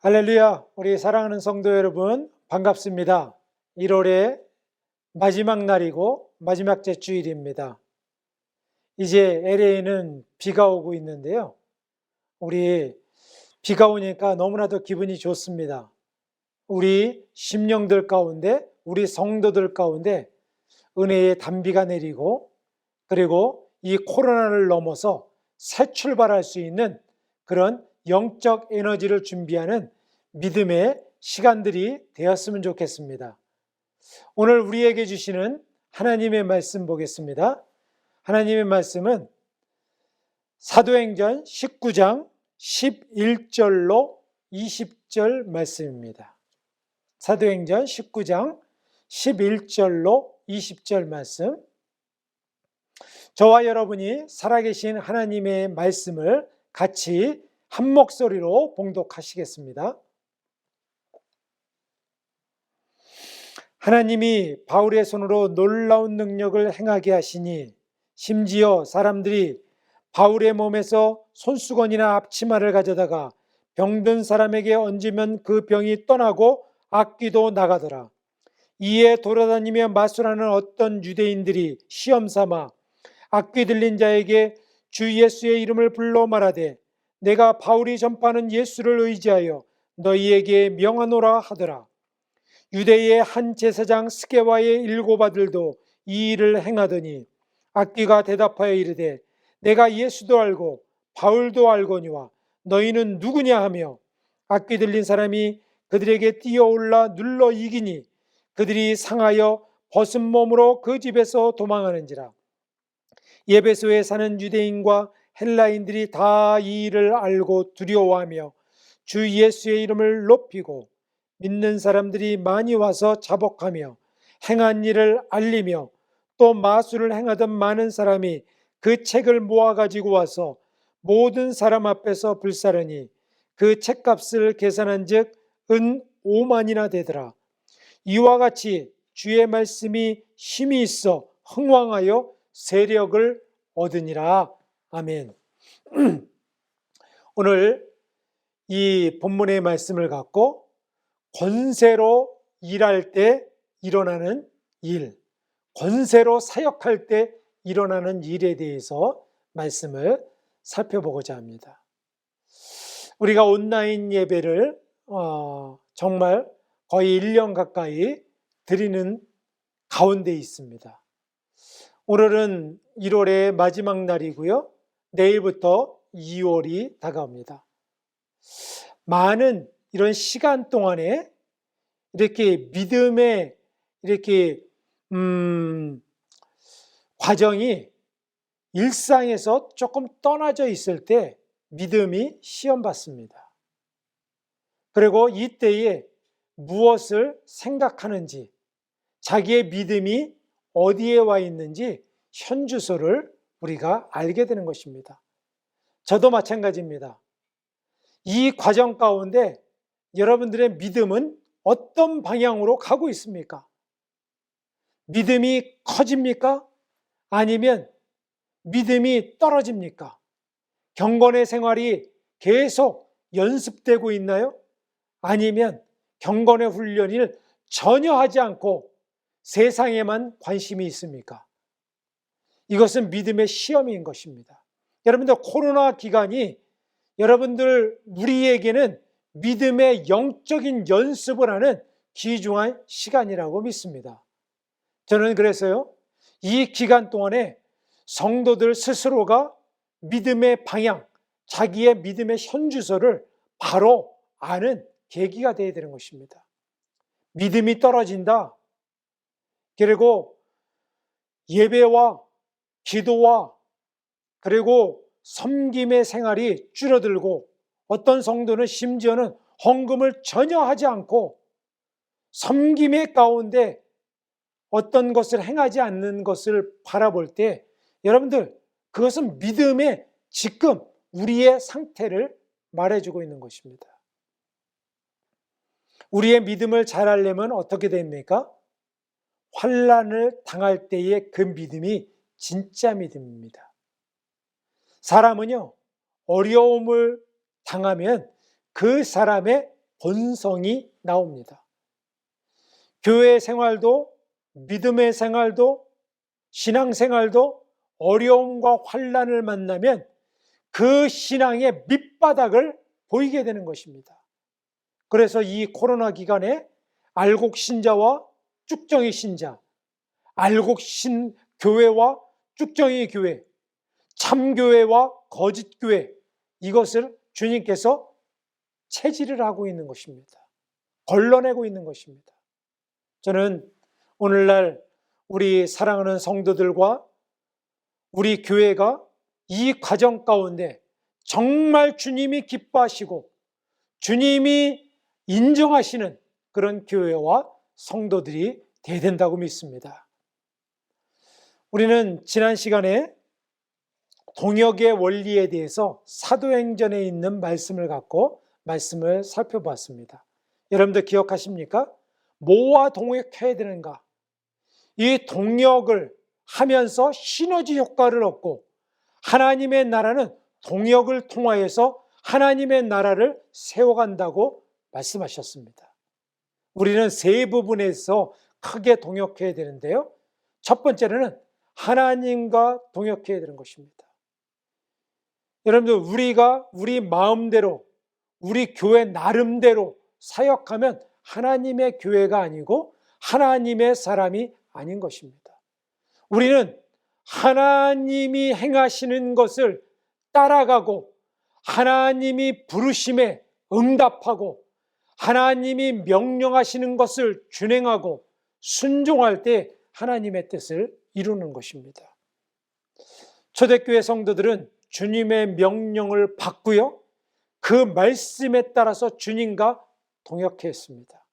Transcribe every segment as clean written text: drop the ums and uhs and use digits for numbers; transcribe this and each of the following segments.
할렐루야, 우리 사랑하는 성도 여러분, 반갑습니다. 1월의 마지막 날이고 마지막 주일입니다. 이제 LA는 비가 오고 있는데요. 우리 비가 오니까 너무나도 기분이 좋습니다. 우리 심령들 가운데, 우리 성도들 가운데 은혜의 단비가 내리고, 그리고 이 코로나를 넘어서 새 출발할 수 있는 그런 영적 에너지를 준비하는 믿음의 시간들이 되었으면 좋겠습니다. 오늘 우리에게 주시는 하나님의 말씀 보겠습니다. 하나님의 말씀은 사도행전 19장 11절로 20절 말씀입니다. 사도행전 19장 11절로 20절 말씀. 저와 여러분이 살아계신 하나님의 말씀을 같이 한 목소리로 봉독하시겠습니다. 하나님이 바울의 손으로 놀라운 능력을 행하게 하시니 심지어 사람들이 바울의 몸에서 손수건이나 앞치마를 가져다가 병든 사람에게 얹으면 그 병이 떠나고 악귀도 나가더라. 이에 돌아다니며 마술하는 어떤 유대인들이 시험삼아 악귀 들린 자에게 주 예수의 이름을 불러 말하되 내가 바울이 전파하는 예수를 의지하여 너희에게 명하노라 하더라. 유대의 한 제사장 스게와의 7 아들도 이 일을 행하더니 악귀가 대답하여 이르되 내가 예수도 알고 바울도 알거니와 너희는 누구냐 하며 악귀 들린 사람이 그들에게 뛰어올라 눌러 이기니 그들이 상하여 벗은 몸으로 그 집에서 도망하는지라. 에베소에 사는 유대인과 헬라인들이 다 이 일을 알고 두려워하며 주 예수의 이름을 높이고 믿는 사람들이 많이 와서 자복하며 행한 일을 알리며 또 마술을 행하던 많은 사람이 그 책을 모아 가지고 와서 모든 사람 앞에서 불사르니 그 책값을 계산한즉 은 5만이나 되더라. 이와 같이 주의 말씀이 힘이 있어 흥왕하여 세력을 얻으니라. 아멘. 오늘 이 본문의 말씀을 갖고 권세로 일할 때 일어나는 일, 권세로 사역할 때 일어나는 일에 대해서 말씀을 살펴보고자 합니다. 우리가 온라인 예배를 정말 거의 1년 가까이 드리는 가운데 있습니다. 오늘은 1월의 마지막 날이고요. 내일부터 2월이 다가옵니다. 많은 이런 시간 동안에 이렇게 믿음의 이렇게 과정이 일상에서 조금 떠나져 있을 때 믿음이 시험받습니다. 그리고 이때에 무엇을 생각하는지, 자기의 믿음이 어디에 와 있는지 현주소를 우리가 알게 되는 것입니다. 저도 마찬가지입니다. 이 과정 가운데 여러분들의 믿음은 어떤 방향으로 가고 있습니까? 믿음이 커집니까? 아니면 믿음이 떨어집니까? 경건의 생활이 계속 연습되고 있나요? 아니면 경건의 훈련을 전혀 하지 않고 세상에만 관심이 있습니까? 이것은 믿음의 시험인 것입니다. 여러분들 코로나 기간이 여러분들 우리에게는 믿음의 영적인 연습을 하는 귀중한 시간이라고 믿습니다. 저는 그래서요, 이 기간 동안에 성도들 스스로가 믿음의 방향, 자기의 믿음의 현주소를 바로 아는 계기가 되어야 되는 것입니다. 믿음이 떨어진다. 그리고 예배와 기도와 그리고 섬김의 생활이 줄어들고 어떤 성도는 심지어는 헌금을 전혀 하지 않고 섬김의 가운데 어떤 것을 행하지 않는 것을 바라볼 때 여러분들 그것은 믿음의 지금 우리의 상태를 말해주고 있는 것입니다. 우리의 믿음을 잘 알려면 어떻게 됩니까? 환난을 당할 때의 그 믿음이 진짜 믿음입니다. 사람은요, 어려움을 당하면 그 사람의 본성이 나옵니다. 교회 생활도, 믿음의 생활도, 신앙생활도 어려움과 환난을 만나면 그 신앙의 밑바닥을 보이게 되는 것입니다. 그래서 이 코로나 기간에 알곡 신자와 쭉정이 신자, 알곡 교회와 쭉정이 교회, 참교회와 거짓교회, 이것을 주님께서 체질을 하고 있는 것입니다. 걸러내고 있는 것입니다. 저는 오늘날 우리 사랑하는 성도들과 우리 교회가 이 과정 가운데 정말 주님이 기뻐하시고 주님이 인정하시는 그런 교회와 성도들이 돼야 된다고 믿습니다. 우리는 지난 시간에 동역의 원리에 대해서 사도행전에 있는 말씀을 갖고 말씀을 살펴봤습니다. 여러분들 기억하십니까? 뭐와 동역해야 되는가? 이 동역을 하면서 시너지 효과를 얻고 하나님의 나라는 동역을 통하여서 하나님의 나라를 세워간다고 말씀하셨습니다. 우리는 세 부분에서 크게 동역해야 되는데요. 첫 번째는 하나님과 동역해야 되는 것입니다. 여러분들, 우리가 우리 마음대로, 우리 교회 나름대로 사역하면 하나님의 교회가 아니고 하나님의 사람이 아닌 것입니다. 우리는 하나님이 행하시는 것을 따라가고 하나님이 부르심에 응답하고 하나님이 명령하시는 것을 준행하고 순종할 때 하나님의 뜻을 이루는 것입니다. 초대교회 성도들은 주님의 명령을 받고요, 그 말씀에 따라서 주님과 동역했습니다.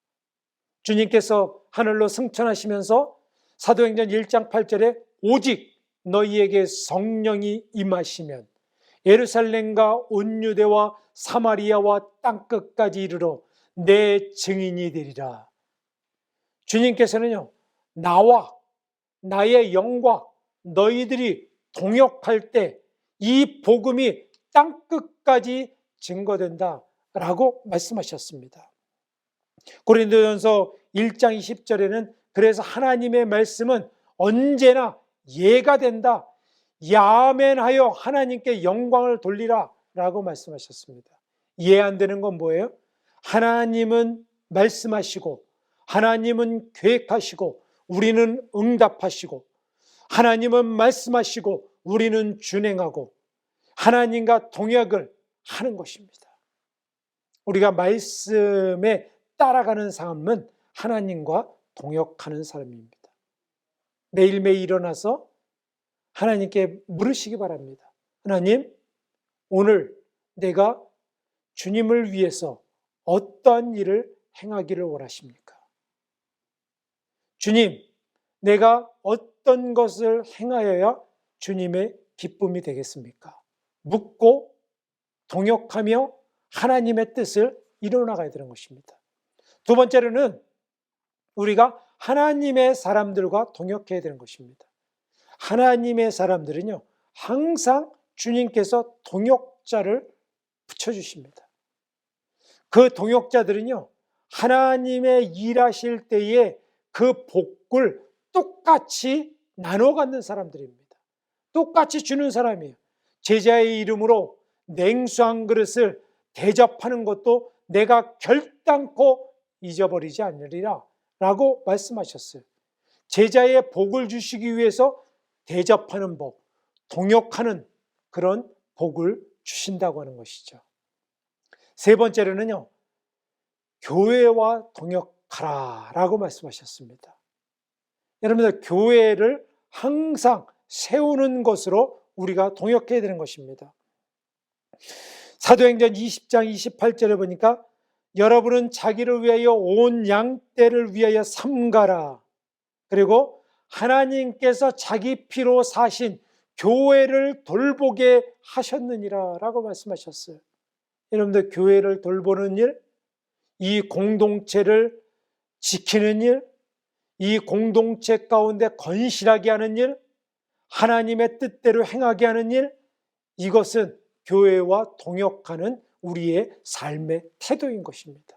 주님께서 하늘로 승천하시면서 사도행전 1장 8절에 오직 너희에게 성령이 임하시면 예루살렘과 온 유대와 사마리아와 땅끝까지 이르러 내 증인이 되리라. 주님께서는요, 나와 나의 영과 너희들이 동역할 때 이 복음이 땅끝까지 증거된다라고 말씀하셨습니다. 고린도전서 1장 20절에는 그래서 하나님의 말씀은 언제나 예가 된다. 야멘하여 하나님께 영광을 돌리라 라고 말씀하셨습니다. 이해 안 되는 건 뭐예요? 하나님은 말씀하시고 하나님은 계획하시고 우리는 응답하시고 하나님은 말씀하시고 우리는 준행하고 하나님과 동역을 하는 것입니다. 우리가 말씀에 따라가는 삶은 하나님과 동역하는 사람입니다. 매일매일 일어나서 하나님께 물으시기 바랍니다. 하나님, 오늘 내가 주님을 위해서 어떠한 일을 행하기를 원하십니까? 주님, 내가 어떤 것을 행하여야 주님의 기쁨이 되겠습니까? 묻고 동역하며 하나님의 뜻을 이뤄나가야 되는 것입니다. 두 번째로는 우리가 하나님의 사람들과 동역해야 되는 것입니다. 하나님의 사람들은요, 항상 주님께서 동역자를 붙여주십니다. 그 동역자들은요, 하나님의 일하실 때에 그 복을 똑같이 나눠 갖는 사람들입니다. 똑같이 주는 사람이에요. 제자의 이름으로 냉수 한 그릇을 대접하는 것도 내가 결단코 잊어버리지 않으리라 라고 말씀하셨어요. 제자의 복을 주시기 위해서 대접하는 복, 동역하는 그런 복을 주신다고 하는 것이죠. 세 번째로는요, 교회와 동역하라 라고 말씀하셨습니다. 여러분들, 교회를 항상 세우는 것으로 우리가 동역해야 되는 것입니다. 사도행전 20장 28절에 보니까 여러분은 자기를 위하여 온 양떼를 위하여 삼가라. 그리고 하나님께서 자기 피로 사신 교회를 돌보게 하셨느니라 라고 말씀하셨어요. 여러분들, 교회를 돌보는 일, 이 공동체를 지키는 일, 이 공동체 가운데 건실하게 하는 일, 하나님의 뜻대로 행하게 하는 일, 이것은 교회와 동역하는 우리의 삶의 태도인 것입니다.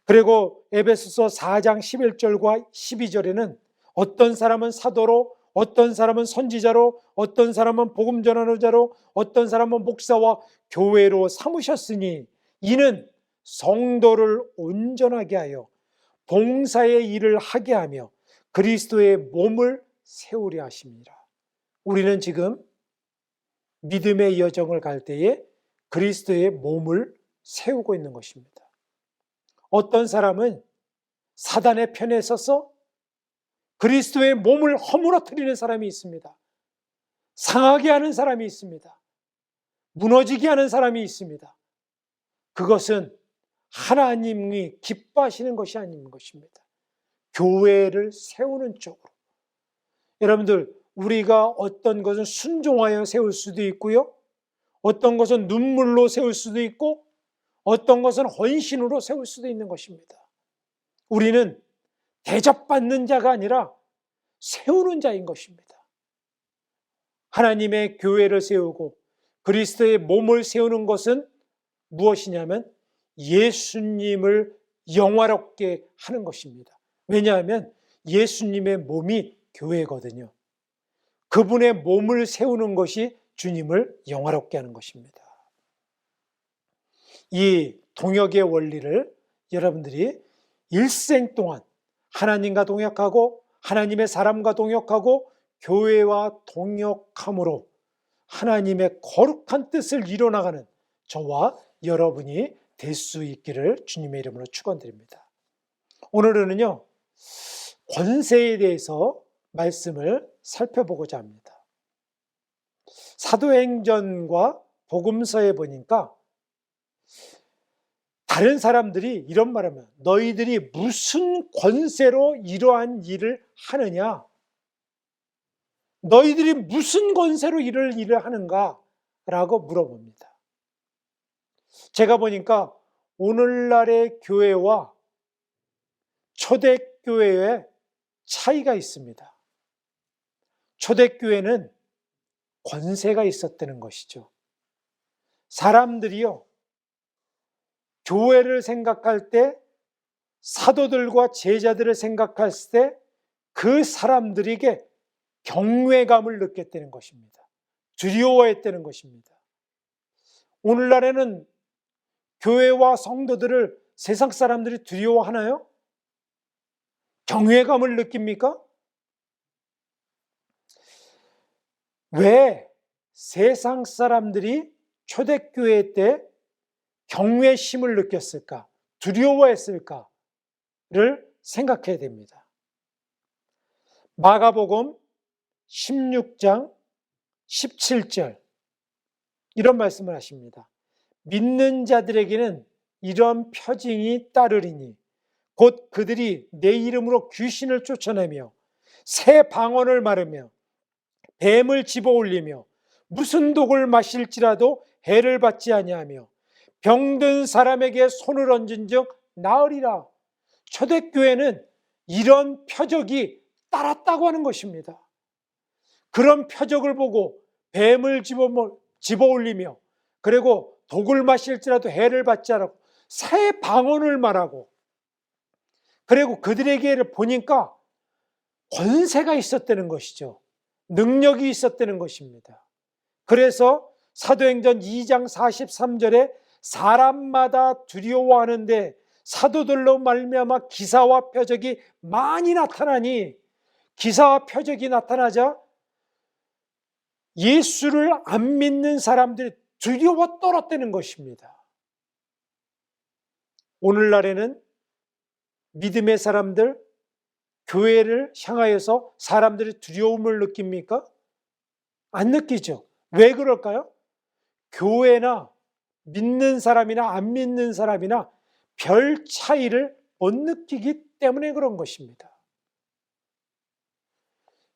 그리고 에베소서 4장 11절과 12절에는 어떤 사람은 사도로, 어떤 사람은 선지자로, 어떤 사람은 복음 전하는 자로, 어떤 사람은 목사와 교회로 삼으셨으니 이는 성도를 온전하게 하여 봉사의 일을 하게 하며 그리스도의 몸을 세우려 하심이라. 우리는 지금 믿음의 여정을 갈 때에 그리스도의 몸을 세우고 있는 것입니다. 어떤 사람은 사단의 편에 서서 그리스도의 몸을 허물어뜨리는 사람이 있습니다. 상하게 하는 사람이 있습니다. 무너지게 하는 사람이 있습니다. 그것은 하나님이 기뻐하시는 것이 아닌 것입니다. 교회를 세우는 쪽으로. 여러분들, 우리가 어떤 것은 순종하여 세울 수도 있고요, 어떤 것은 눈물로 세울 수도 있고, 어떤 것은 헌신으로 세울 수도 있는 것입니다. 우리는 대접받는 자가 아니라 세우는 자인 것입니다. 하나님의 교회를 세우고 그리스도의 몸을 세우는 것은 무엇이냐면 예수님을 영화롭게 하는 것입니다. 왜냐하면 예수님의 몸이 교회거든요. 그분의 몸을 세우는 것이 주님을 영화롭게 하는 것입니다. 이 동역의 원리를 여러분들이 일생 동안 하나님과 동역하고 하나님의 사람과 동역하고 교회와 동역함으로 하나님의 거룩한 뜻을 이뤄나가는 저와 여러분이 될 수 있기를 주님의 이름으로 축원드립니다. 오늘은요, 권세에 대해서 말씀을 살펴보고자 합니다. 사도행전과 복음서에 보니까 다른 사람들이 이런 말을 하면 너희들이 무슨 권세로 이러한 일을 하느냐? 너희들이 무슨 권세로 이를 일을 하는가? 라고 물어봅니다. 제가 보니까 오늘날의 교회와 초대교회의 차이가 있습니다. 초대교회는 권세가 있었다는 것이죠. 사람들이요, 교회를 생각할 때, 사도들과 제자들을 생각할 때 그 사람들에게 경외감을 느꼈다는 것입니다. 두려워했다는 것입니다. 오늘날에는 교회와 성도들을 세상 사람들이 두려워하나요? 경외감을 느낍니까? 왜 세상 사람들이 초대교회 때 경외심을 느꼈을까? 두려워했을까를 생각해야 됩니다. 마가복음 16장 17절 이런 말씀을 하십니다. 믿는 자들에게는 이런 표징이 따르리니 곧 그들이 내 이름으로 귀신을 쫓아내며 새 방언을 말하며 뱀을 집어올리며 무슨 독을 마실지라도 해를 받지 아니하며 병든 사람에게 손을 얹은즉 나으리라. 초대교회는 이런 표적이 따랐다고 하는 것입니다. 그런 표적을 보고 뱀을 집어올리며 그리고 독을 마실지라도 해를 받지 않고 새 방언을 말하고 그리고 그들에게 보니까 권세가 있었다는 것이죠. 능력이 있었다는 것입니다. 그래서 사도행전 2장 43절에 사람마다 두려워하는데 사도들로 말미암아 기사와 표적이 많이 나타나니 기사와 표적이 나타나자 예수를 안 믿는 사람들이 두려워 떨었다는 것입니다. 오늘날에는 믿음의 사람들, 교회를 향하여서 사람들이 두려움을 느낍니까? 안 느끼죠. 왜 그럴까요? 교회나 믿는 사람이나 안 믿는 사람이나 별 차이를 못 느끼기 때문에 그런 것입니다.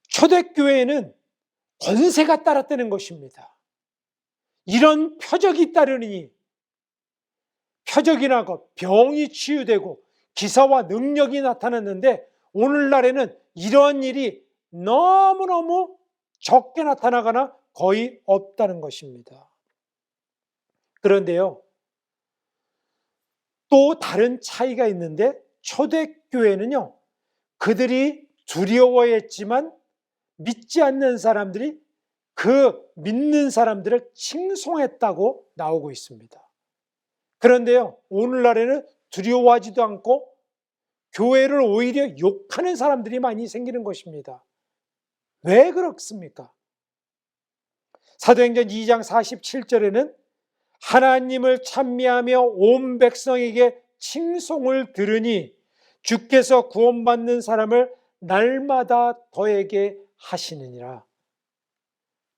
초대교회에는 권세가 따랐다는 것입니다. 이런 표적이 따르니 표적이 나고 병이 치유되고 기사와 능력이 나타났는데 오늘날에는 이러한 일이 너무너무 적게 나타나거나 거의 없다는 것입니다. 그런데요, 또 다른 차이가 있는데 초대교회는요, 그들이 두려워했지만 믿지 않는 사람들이 그 믿는 사람들을 칭송했다고 나오고 있습니다. 그런데요, 오늘날에는 두려워하지도 않고 교회를 오히려 욕하는 사람들이 많이 생기는 것입니다. 왜 그렇습니까? 사도행전 2장 47절에는 하나님을 찬미하며 온 백성에게 칭송을 들으니 주께서 구원받는 사람을 날마다 더에게 하시느니라.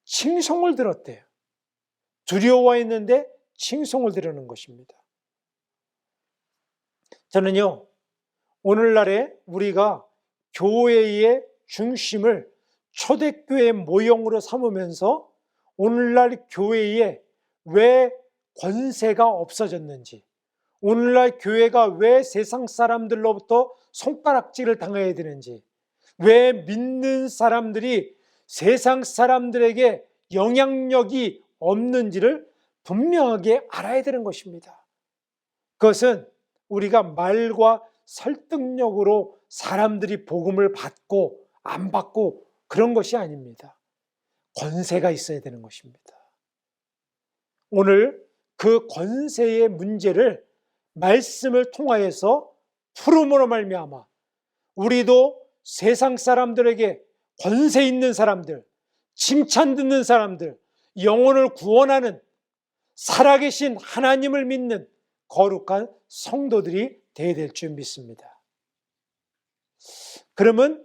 칭송을 들었대요. 두려워했는데 칭송을 들으는 것입니다. 저는요, 오늘날에 우리가 교회의 중심을 초대교회 모형으로 삼으면서 오늘날 교회에 왜 권세가 없어졌는지, 오늘날 교회가 왜 세상 사람들로부터 손가락질을 당해야 되는지, 왜 믿는 사람들이 세상 사람들에게 영향력이 없는지를 분명하게 알아야 되는 것입니다. 그것은 우리가 말과 설득력으로 사람들이 복음을 받고 안 받고 그런 것이 아닙니다. 권세가 있어야 되는 것입니다. 오늘 그 권세의 문제를 말씀을 통하여서 풀음으로 말미암아 우리도 세상 사람들에게 권세 있는 사람들, 칭찬 듣는 사람들, 영혼을 구원하는 살아계신 하나님을 믿는 거룩한 성도들이 되어야 될 줄 믿습니다. 그러면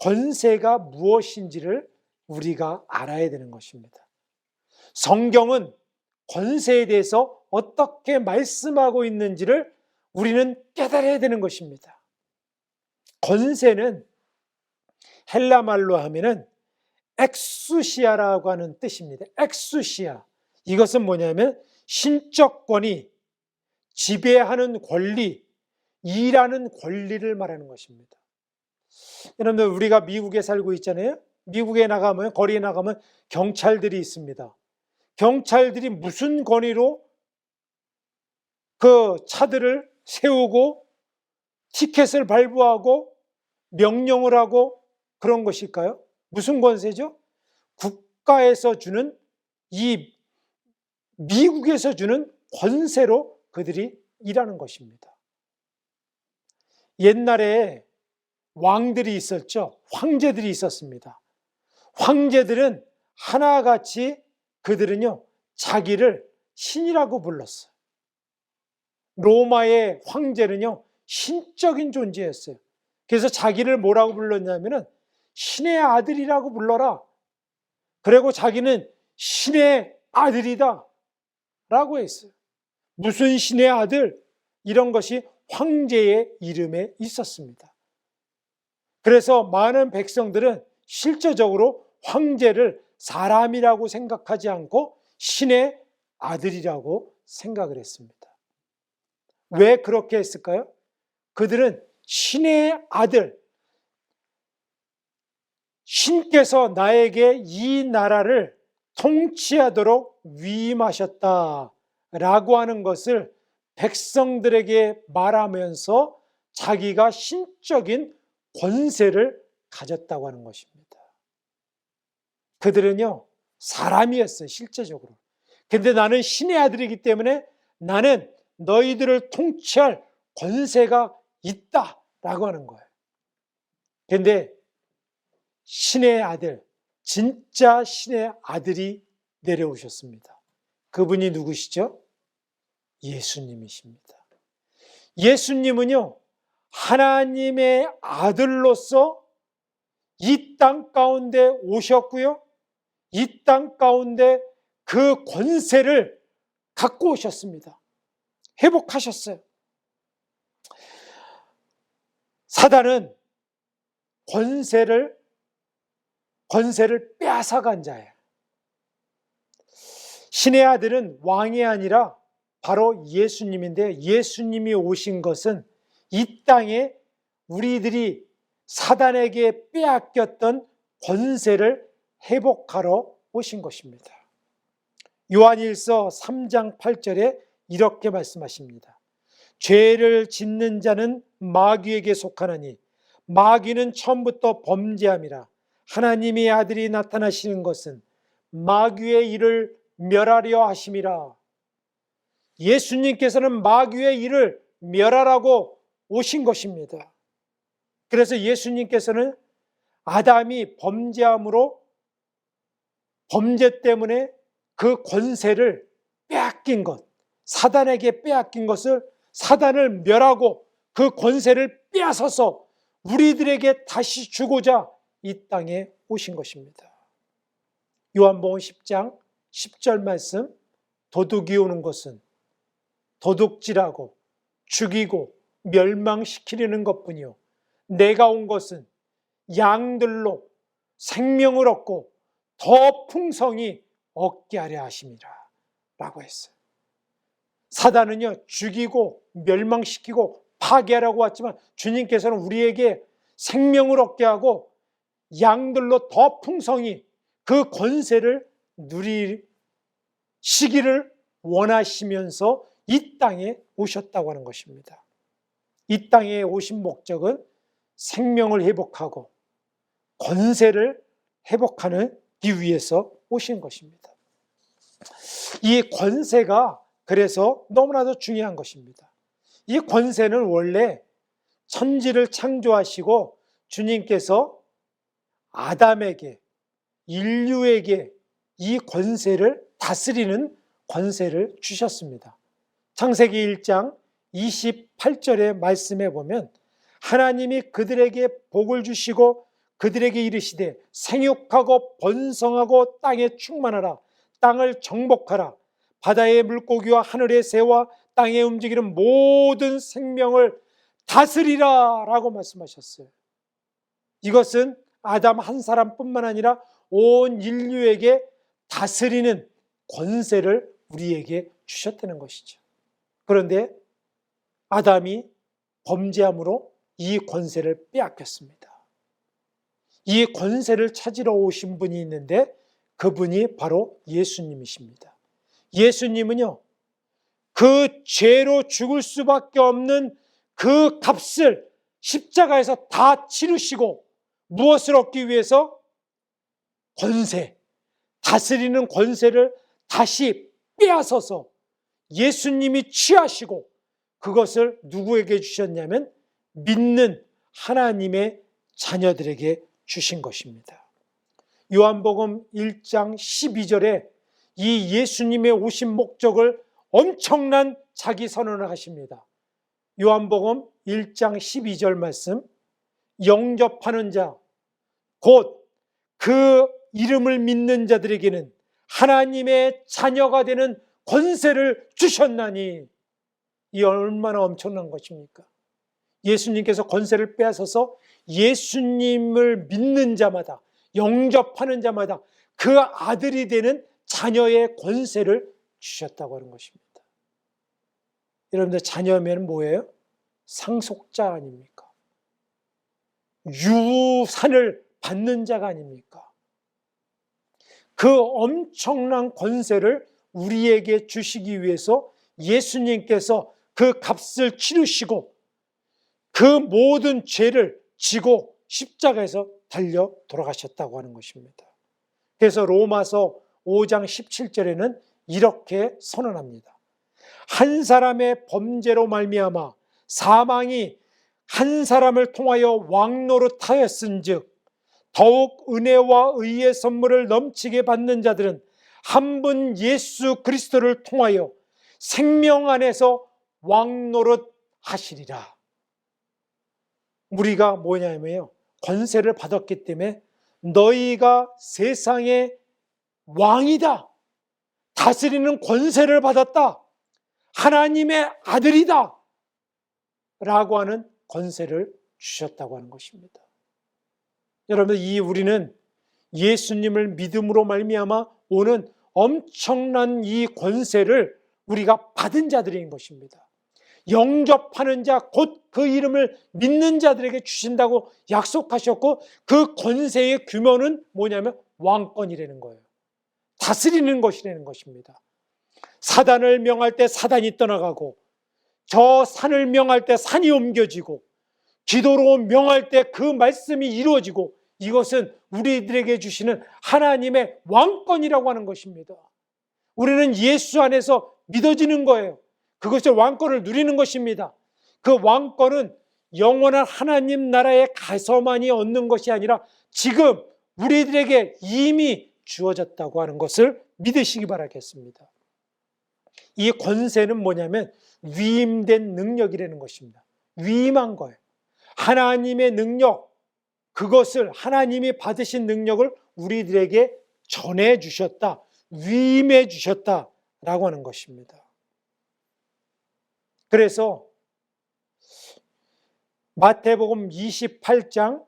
권세가 무엇인지를 우리가 알아야 되는 것입니다. 성경은 권세에 대해서 어떻게 말씀하고 있는지를 우리는 깨달아야 되는 것입니다. 권세는 헬라 말로 하면은 엑수시아라고 하는 뜻입니다. 엑수시아. 이것은 뭐냐면 신적 권위, 지배하는 권리, 일하는 권리를 말하는 것입니다. 여러분들, 우리가 미국에 살고 있잖아요. 미국에 나가면, 거리에 나가면 경찰들이 있습니다. 경찰들이 무슨 권위로 그 차들을 세우고 티켓을 발부하고 명령을 하고 그런 것일까요? 무슨 권세죠? 국가에서 주는, 이 미국에서 주는 권세로 그들이 일하는 것입니다. 옛날에 왕들이 있었죠. 황제들이 있었습니다. 황제들은 하나같이 그들은요, 자기를 신이라고 불렀어요. 로마의 황제는요, 신적인 존재였어요. 그래서 자기를 뭐라고 불렀냐면은 신의 아들이라고 불러라. 그리고 자기는 신의 아들이다 라고 했어요. 무슨 신의 아들? 이런 것이 황제의 이름에 있었습니다. 그래서 많은 백성들은 실제적으로 황제를 사람이라고 생각하지 않고 신의 아들이라고 생각을 했습니다. 왜 그렇게 했을까요? 그들은 신의 아들, 신께서 나에게 이 나라를 통치하도록 위임하셨다라고 하는 것을 백성들에게 말하면서 자기가 신적인 권세를 가졌다고 하는 것입니다. 그들은요, 사람이었어요, 실제적으로. 근데 나는 신의 아들이기 때문에 나는 너희들을 통치할 권세가 있다라고 하는 거예요. 근데 신의 아들, 진짜 신의 아들이 내려오셨습니다. 그분이 누구시죠? 예수님이십니다. 예수님은요, 하나님의 아들로서 이 땅 가운데 오셨고요, 이 땅 가운데 그 권세를 갖고 오셨습니다. 회복하셨어요. 사단은 권세를 빼앗아간 자예요. 신의 아들은 왕이 아니라 바로 예수님인데, 예수님이 오신 것은 이 땅에 우리들이 사단에게 빼앗겼던 권세를 회복하러 오신 것입니다. 요한일서 3장 8절에 이렇게 말씀하십니다. 죄를 짓는 자는 마귀에게 속하나니 마귀는 처음부터 범죄함이라. 하나님의 아들이 나타나시는 것은 마귀의 일을 멸하려 하심이라. 예수님께서는 마귀의 일을 멸하라고 오신 것입니다. 그래서 예수님께서는 아담이 범죄함으로 범죄 때문에 그 권세를 빼앗긴 것, 사단에게 빼앗긴 것을 사단을 멸하고 그 권세를 빼앗아서 우리들에게 다시 주고자 이 땅에 오신 것입니다. 요한복음 10장 10절 말씀, 도둑이 오는 것은 도둑질하고 죽이고 멸망시키려는 것뿐이요 내가 온 것은 양들로 생명을 얻고 더 풍성히 얻게 하려 하심이라 라고 했어요. 사단은요 죽이고 멸망시키고 파괴하라고 왔지만 주님께서는 우리에게 생명을 얻게 하고 양들로 더 풍성히 그 권세를 누리시기를 원하시면서 이 땅에 오셨다고 하는 것입니다. 이 땅에 오신 목적은 생명을 회복하고 권세를 회복하기 위해서 오신 것입니다. 이 권세가 그래서 너무나도 중요한 것입니다. 이 권세는 원래 천지를 창조하시고 주님께서 아담에게, 인류에게 이 권세를 다스리는 권세를 주셨습니다. 창세기 1장 28절의 말씀에 보면 하나님이 그들에게 복을 주시고 그들에게 이르시되 생육하고 번성하고 땅에 충만하라. 땅을 정복하라. 바다의 물고기와 하늘의 새와 땅에 움직이는 모든 생명을 다스리라 라고 말씀하셨어요. 이것은 아담 한 사람뿐만 아니라 온 인류에게 다스리는 권세를 우리에게 주셨다는 것이죠. 그런데 아담이 범죄함으로 이 권세를 빼앗겼습니다. 이 권세를 찾으러 오신 분이 있는데 그분이 바로 예수님이십니다. 예수님은요, 그 죄로 죽을 수밖에 없는 그 값을 십자가에서 다 치르시고 무엇을 얻기 위해서? 권세, 다스리는 권세를 다시 빼앗아서 예수님이 취하시고 그것을 누구에게 주셨냐면 믿는 하나님의 자녀들에게 주신 것입니다. 요한복음 1장 12절에 이 예수님의 오신 목적을 엄청난 자기 선언을 하십니다. 요한복음 1장 12절 말씀, 영접하는 자, 곧 그 이름을 믿는 자들에게는 하나님의 자녀가 되는 권세를 주셨나니. 이 얼마나 엄청난 것입니까? 예수님께서 권세를 빼앗아서 예수님을 믿는 자마다, 영접하는 자마다 그 아들이 되는 자녀의 권세를 주셨다고 하는 것입니다. 여러분들 자녀면 뭐예요? 상속자 아닙니까? 유산을 받는 자가 아닙니까? 그 엄청난 권세를 우리에게 주시기 위해서 예수님께서 그 값을 치르시고 그 모든 죄를 지고 십자가에서 달려 돌아가셨다고 하는 것입니다. 그래서 로마서 5장 17절에는 이렇게 선언합니다. 한 사람의 범죄로 말미암아 사망이 한 사람을 통하여 왕노릇하였은즉 더욱 은혜와 의의 선물을 넘치게 받는 자들은 한 분 예수 그리스도를 통하여 생명 안에서 왕노릇하시리라. 우리가 뭐냐면요, 권세를 받았기 때문에 너희가 세상의 왕이다, 다스리는 권세를 받았다, 하나님의 아들이다 라고 하는 권세를 주셨다고 하는 것입니다. 여러분, 우리는 예수님을 믿음으로 말미암아 오는 엄청난 이 권세를 우리가 받은 자들인 것입니다. 영접하는 자, 곧 그 이름을 믿는 자들에게 주신다고 약속하셨고 그 권세의 규모는 뭐냐면 왕권이라는 거예요. 다스리는 것이라는 것입니다. 사단을 명할 때 사단이 떠나가고 저 산을 명할 때 산이 옮겨지고 기도로 명할 때 그 말씀이 이루어지고, 이것은 우리들에게 주시는 하나님의 왕권이라고 하는 것입니다. 우리는 예수 안에서 믿어지는 거예요. 그것을 왕권을 누리는 것입니다. 그 왕권은 영원한 하나님 나라에 가서만이 얻는 것이 아니라 지금 우리들에게 이미 주어졌다고 하는 것을 믿으시기 바라겠습니다. 이 권세는 뭐냐면 위임된 능력이라는 것입니다. 위임한 거예요. 하나님의 능력, 그것을 하나님이 받으신 능력을 우리들에게 전해 주셨다, 위임해 주셨다라고 하는 것입니다. 그래서 마태복음 28장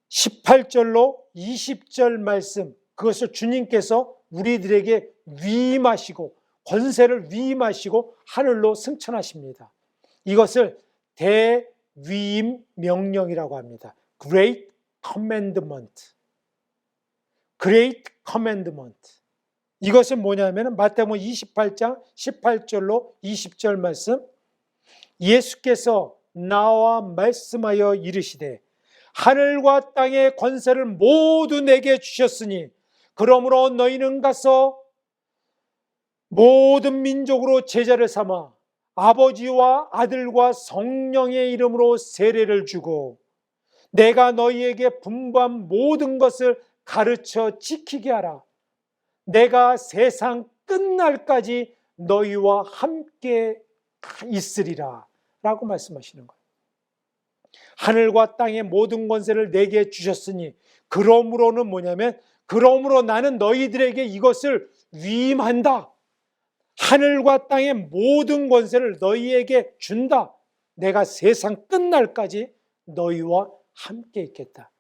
18절로 20절 말씀, 그것을 주님께서 우리들에게 위임하시고 권세를 위임하시고 하늘로 승천하십니다. 이것을 대위임 명령이라고 합니다. Great Commandment. Great Commandment. 이것은 뭐냐면 마태복음 28장 18절로 20절 말씀, 예수께서 나와 말씀하여 이르시되 하늘과 땅의 권세를 모두 내게 주셨으니 그러므로 너희는 가서 모든 민족으로 제자를 삼아 아버지와 아들과 성령의 이름으로 세례를 주고 내가 너희에게 분부한 모든 것을 가르쳐 지키게 하라. 내가 세상 끝날까지 너희와 함께 있으리라 라고 말씀하시는 거예요. 하늘과 땅의 모든 권세를 내게 주셨으니, 그러므로는 뭐냐면, 그러므로 나는 너희들에게 이것을 위임한다. 하늘과 땅의 모든 권세를 너희에게 준다. 내가 세상 끝날까지 너희와 함께 있겠다.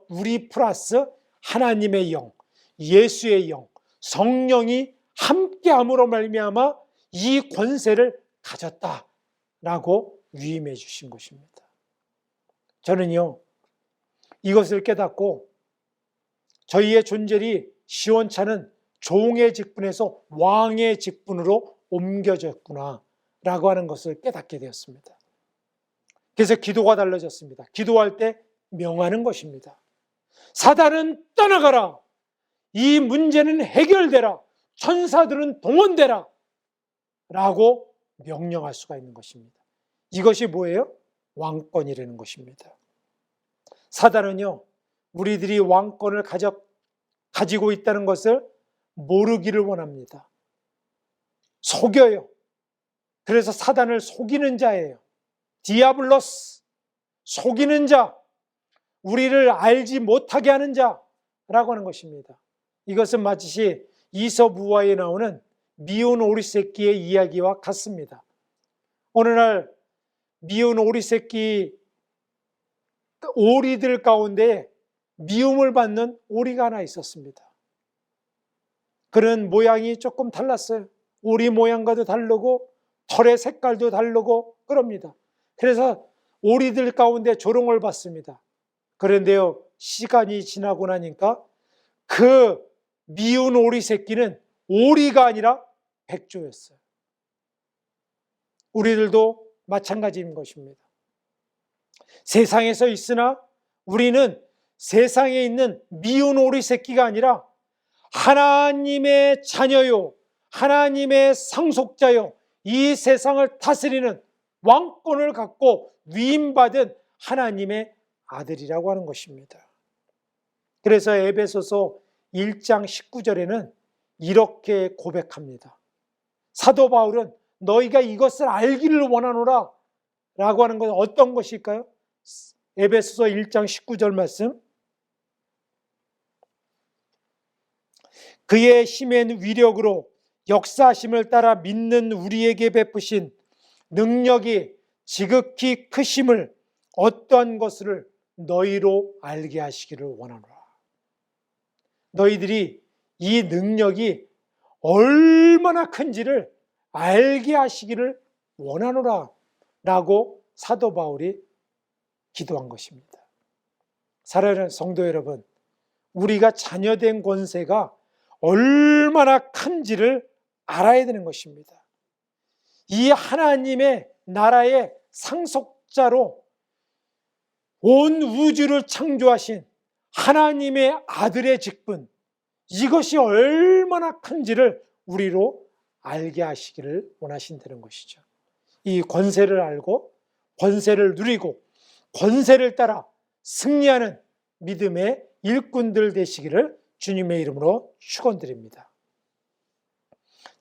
우리 플러스 하나님의 영, 예수의 영, 성령이 함께함으로 말미암아 이 권세를 가졌다라고 위임해 주신 것입니다. 저는요, 이것을 깨닫고 저희의 존재이 시원찮은 종의 직분에서 왕의 직분으로 옮겨졌구나 라고 하는 것을 깨닫게 되었습니다. 그래서 기도가 달라졌습니다. 기도할 때 명하는 것입니다. 사단은 떠나가라. 이 문제는 해결되라. 천사들은 동원되라 라고 명령할 수가 있는 것입니다. 이것이 뭐예요? 왕권이라는 것입니다. 사단은요, 우리들이 왕권을 가지고 있다는 것을 모르기를 원합니다. 속여요. 그래서 사단을 속이는 자예요. 디아블로스, 속이는 자, 우리를 알지 못하게 하는 자라고 하는 것입니다. 이것은 마치 이솝우화에 나오는 미운 오리새끼의 이야기와 같습니다. 어느 날 미운 오리새끼, 오리들 가운데 미움을 받는 오리가 하나 있었습니다. 그는 모양이 조금 달랐어요. 오리 모양과도 다르고 털의 색깔도 다르고 그럽니다. 그래서 오리들 가운데 조롱을 받습니다. 그런데요, 시간이 지나고 나니까 그 미운 오리 새끼는 오리가 아니라 백조였어요. 우리들도 마찬가지인 것입니다. 세상에서 있으나 우리는 세상에 있는 미운 오리 새끼가 아니라 하나님의 자녀요, 하나님의 상속자요, 이 세상을 다스리는 왕권을 갖고 위임받은 하나님의 아들이라고 하는 것입니다. 그래서 에베소서 1장 19절에는 이렇게 고백합니다. 사도 바울은 너희가 이것을 알기를 원하노라 라고 하는 것은 어떤 것일까요? 에베소서 1장 19절 말씀, 그의 힘의 위력으로 역사하심을 따라 믿는 우리에게 베푸신 능력이 지극히 크심을 어떠한 것을 너희로 알게 하시기를 원하노라. 너희들이 이 능력이 얼마나 큰지를 알게 하시기를 원하노라 라고 사도 바울이 기도한 것입니다. 사랑하는 성도 여러분, 우리가 자녀된 권세가 얼마나 큰지를 알아야 되는 것입니다. 이 하나님의 나라의 상속자로 온 우주를 창조하신 하나님의 아들의 직분, 이것이 얼마나 큰지를 우리로 알게 하시기를 원하신다는 것이죠. 이 권세를 알고 권세를 누리고 권세를 따라 승리하는 믿음의 일꾼들 되시기를 주님의 이름으로 축원드립니다.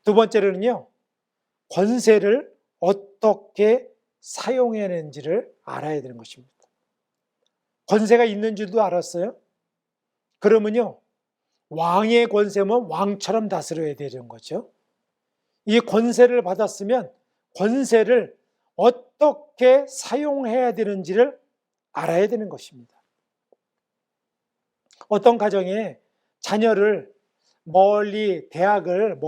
두 번째로는요, 권세를 어떻게 사용해야 하는지를 알아야 되는 것입니다. 권세가 있는 줄도 알았어요? 그러면요, 왕의 권세면 왕처럼 다스려야 되는 거죠. 이 권세를 받았으면 권세를 어떻게 사용해야 되는지를 알아야 되는 것입니다. 어떤 가정에 자녀를 멀리 대학을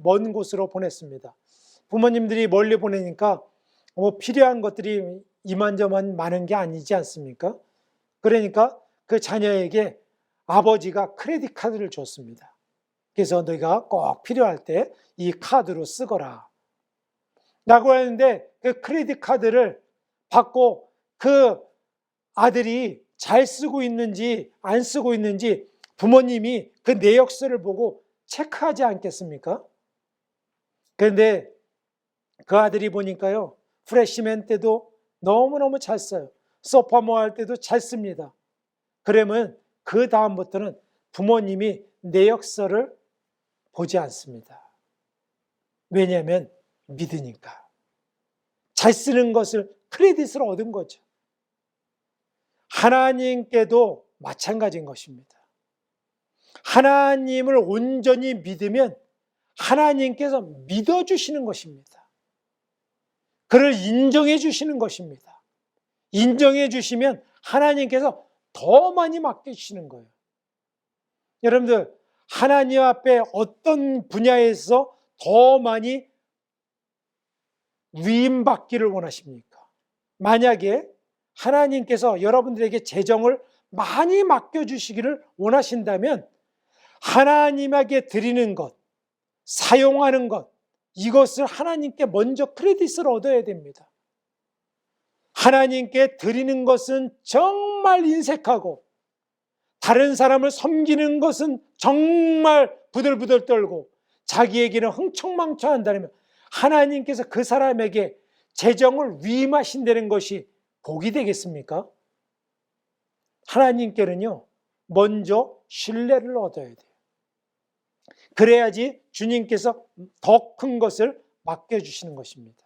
먼 곳으로 보냈습니다. 부모님들이 멀리 보내니까 필요한 것들이 이만저만 많은 게 아니지 않습니까? 그러니까 그 자녀에게 아버지가 크레딧 카드를 줬습니다. 그래서 너희가 꼭 필요할 때 이 카드로 쓰거라 라고 했는데, 그 크레딧 카드를 받고 그 아들이 잘 쓰고 있는지 안 쓰고 있는지 부모님이 그 내역서를 보고 체크하지 않겠습니까? 그런데 그 아들이 보니까요, 프레시맨 때도 너무너무 잘 써요. 소파모 할 때도 잘 씁니다. 그러면 그 다음부터는 부모님이 내역서를 보지 않습니다. 왜냐하면 믿으니까. 잘 쓰는 것을 크레딧을 얻은 거죠. 하나님께도 마찬가지인 것입니다. 하나님을 온전히 믿으면 하나님께서 믿어주시는 것입니다. 그를 인정해 주시는 것입니다. 인정해 주시면 하나님께서 더 많이 맡겨주시는 거예요. 여러분들, 하나님 앞에 어떤 분야에서 더 많이 위임받기를 원하십니까? 만약에 하나님께서 여러분들에게 재정을 많이 맡겨주시기를 원하신다면 하나님에게 드리는 것, 사용하는 것, 이것을 하나님께 먼저 크레딧을 얻어야 됩니다. 하나님께 드리는 것은 정말 인색하고 다른 사람을 섬기는 것은 정말 부들부들 떨고 자기에게는 흥청망청한다면 하나님께서 그 사람에게 재정을 위임하신다는 것이 복이 되겠습니까? 하나님께는요, 먼저 신뢰를 얻어야 돼요. 그래야지 주님께서 더 큰 것을 맡겨주시는 것입니다.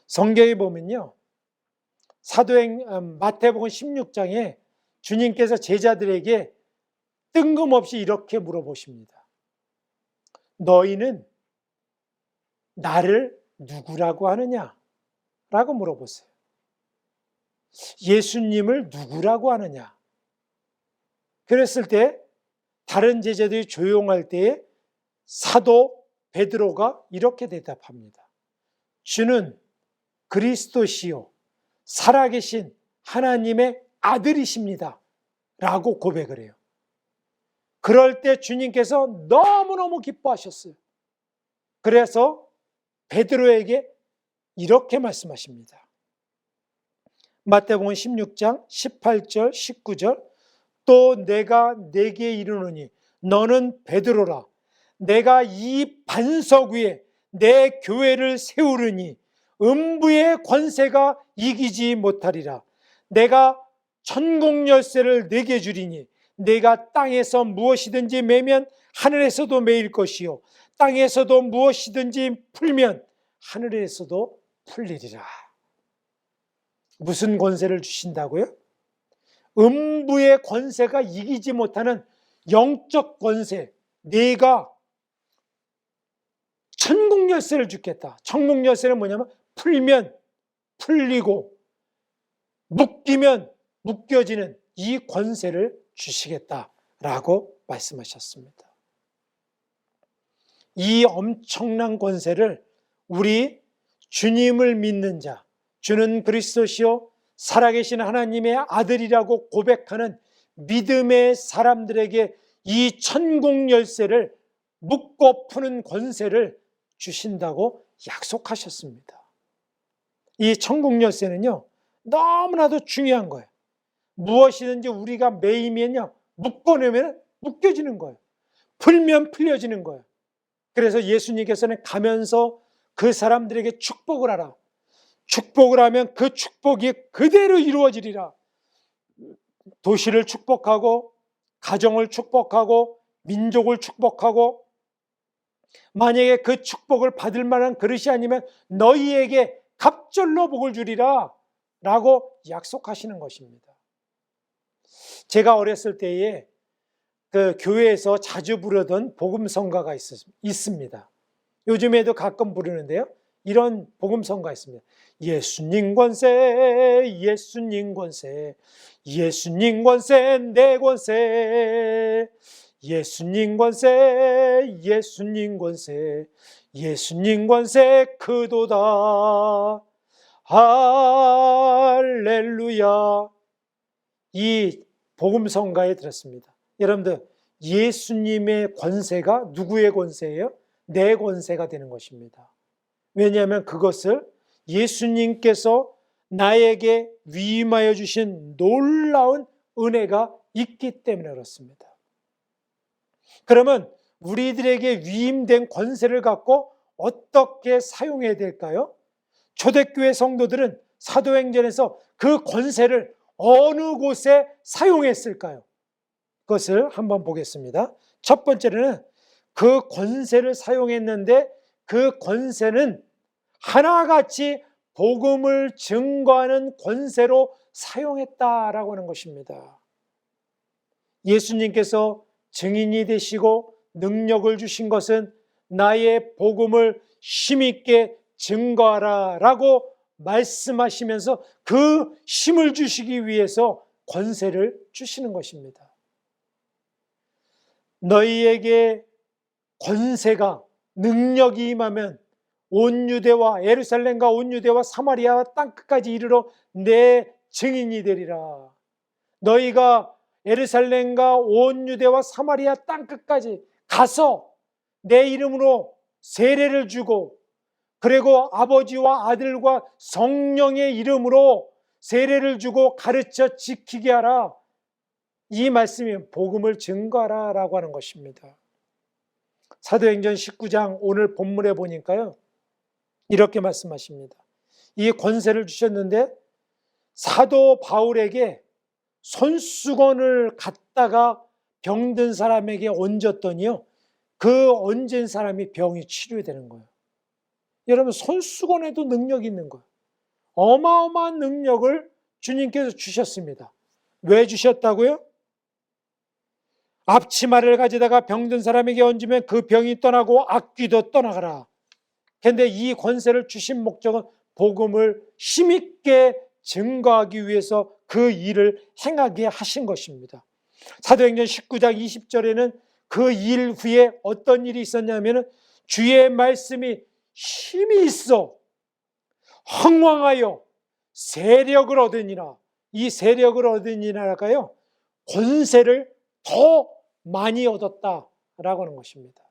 성경에 보면요, 마태복음 16장에 주님께서 제자들에게 뜬금없이 이렇게 물어보십니다. 너희는 나를 누구라고 하느냐? 라고 물어보세요. 예수님을 누구라고 하느냐? 그랬을 때 다른 제자들이 조용할 때에 사도 베드로가 이렇게 대답합니다. 주는 그리스도시요 살아계신 하나님의 아들이십니다 라고 고백을 해요. 그럴 때 주님께서 너무너무 기뻐하셨어요. 그래서 베드로에게 이렇게 말씀하십니다. 마태복음 16장 18절 19절 또 내가 네게 이르노니 너는 베드로라 내가 이 반석 위에 내 교회를 세우르니 음부의 권세가 이기지 못하리라. 내가 천국 열쇠를 네게 주리니 네가 땅에서 무엇이든지 매면 하늘에서도 매일 것이요 땅에서도 무엇이든지 풀면 하늘에서도 풀리리라. 무슨 권세를 주신다고요? 음부의 권세가 이기지 못하는 영적 권세, 네가 천국 열쇠를 주겠다. 천국 열쇠는 뭐냐면 풀면 풀리고 묶이면 묶여지는 이 권세를 주시겠다라고 말씀하셨습니다. 이 엄청난 권세를 우리 주님을 믿는 자, 주는 그리스도시요 살아계신 하나님의 아들이라고 고백하는 믿음의 사람들에게 이 천국 열쇠를 묶고 푸는 권세를 주신다고 약속하셨습니다. 이 천국 열쇠는요, 너무나도 중요한 거예요. 무엇이든지 우리가 매이면요, 묶어내면 묶여지는 거예요. 풀면 풀려지는 거예요. 그래서 예수님께서는 가면서 그 사람들에게 축복을 하라. 축복을 하면 그 축복이 그대로 이루어지리라. 도시를 축복하고, 가정을 축복하고, 민족을 축복하고, 만약에 그 축복을 받을 만한 그릇이 아니면 너희에게 갑절로 복을 주리라 라고 약속하시는 것입니다. 제가 어렸을 때에 그 교회에서 자주 부르던 복음성가가 있습니다. 요즘에도 가끔 부르는데요. 이런 복음성가 있습니다. 예수님 권세, 예수님 권세, 예수님 권세, 내 권세, 예수님 권세, 예수님 권세, 예수님 권세 크도다. 할렐루야. 이 복음성가에 들었습니다. 여러분들, 예수님의 권세가 누구의 권세예요? 내 권세가 되는 것입니다. 왜냐하면 그것을 예수님께서 나에게 위임하여 주신 놀라운 은혜가 있기 때문에 그렇습니다. 그러면 우리들에게 위임된 권세를 갖고 어떻게 사용해야 될까요? 초대교회 성도들은 사도행전에서 그 권세를 어느 곳에 사용했을까요? 그것을 한번 보겠습니다. 첫 번째로는 그 권세를 사용했는데 그 권세는 하나같이 복음을 증거하는 권세로 사용했다라고 하는 것입니다. 예수님께서 증인이 되시고 능력을 주신 것은 나의 복음을 힘있게 증거하라 라고 말씀하시면서 그 힘을 주시기 위해서 권세를 주시는 것입니다. 너희에게 권세가 능력이 임하면 온 유대와 예루살렘과 온 유대와 사마리아 땅끝까지 이르러 내 증인이 되리라. 너희가 예루살렘과 온 유대와 사마리아 땅끝까지 가서 내 이름으로 세례를 주고 그리고 아버지와 아들과 성령의 이름으로 세례를 주고 가르쳐 지키게 하라. 이 말씀이 복음을 증거하라 라고 하는 것입니다. 사도행전 19장 오늘 본문에 보니까요, 이렇게 말씀하십니다. 이 권세를 주셨는데 사도 바울에게 손수건을 갖다가 병든 사람에게 얹었더니요, 그 얹은 사람이 병이 치료되는 거예요. 여러분, 손수건에도 능력이 있는 거예요. 어마어마한 능력을 주님께서 주셨습니다. 왜 주셨다고요? 앞치마를 가져다가 병든 사람에게 얹으면 그 병이 떠나고 악귀도 떠나가라. 그런데 이 권세를 주신 목적은 복음을 힘있게 증거하기 위해서 그 일을 행하게 하신 것입니다. 사도행전 19장 20절에는 그 일 후에 어떤 일이 있었냐면 주의 말씀이 힘이 있어 흥왕하여 세력을 얻으니라. 이 세력을 얻으니라가요, 권세를 더 많이 얻었다라고 하는 것입니다.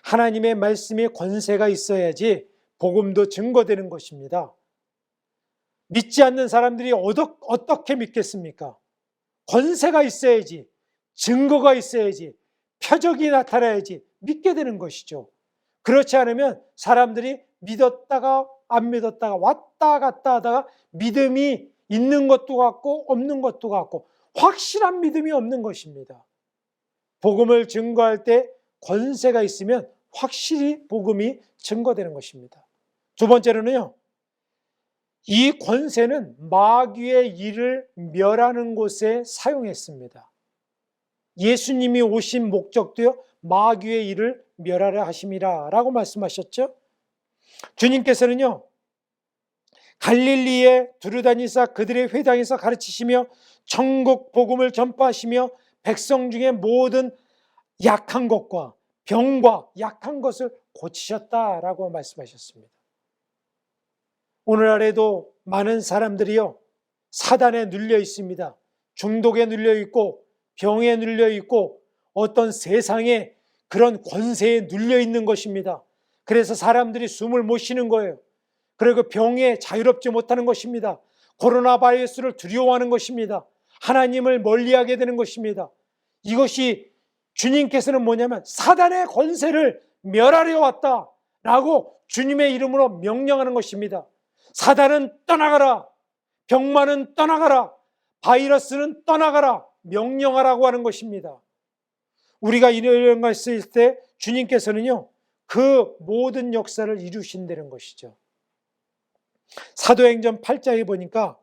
하나님의 말씀에 권세가 있어야지 복음도 증거되는 것입니다. 믿지 않는 사람들이 어떻게 믿겠습니까? 권세가 있어야지, 증거가 있어야지, 표적이 나타나야지 믿게 되는 것이죠. 그렇지 않으면 사람들이 믿었다가 안 믿었다가 왔다 갔다 하다가 믿음이 있는 것도 같고 없는 것도 같고 확실한 믿음이 없는 것입니다. 복음을 증거할 때 권세가 있으면 확실히 복음이 증거되는 것입니다. 두 번째로는요, 이 권세는 마귀의 일을 멸하는 곳에 사용했습니다. 예수님이 오신 목적도요, 마귀의 일을 멸하려 하심이라 라고 말씀하셨죠. 주님께서는요, 갈릴리에 두루다니사 그들의 회당에서 가르치시며 천국 복음을 전파하시며 백성 중에 모든 약한 것과 병과 약한 것을 고치셨다라고 말씀하셨습니다. 오늘날에도 많은 사람들이요, 사단에 눌려 있습니다. 중독에 눌려 있고 병에 눌려 있고 어떤 세상의 그런 권세에 눌려 있는 것입니다. 그래서 사람들이 숨을 못 쉬는 거예요. 그리고 병에 자유롭지 못하는 것입니다. 코로나 바이러스를 두려워하는 것입니다. 하나님을 멀리하게 되는 것입니다. 이것이 주님께서는 뭐냐면 사단의 권세를 멸하려 왔다라고 주님의 이름으로 명령하는 것입니다. 사단은 떠나가라, 병만은 떠나가라, 바이러스는 떠나가라 명령하라고 하는 것입니다. 우리가 이런 걸 쓸 때 주님께서는요, 그 모든 역사를 이루신다는 것이죠. 사도행전 8장에 보니까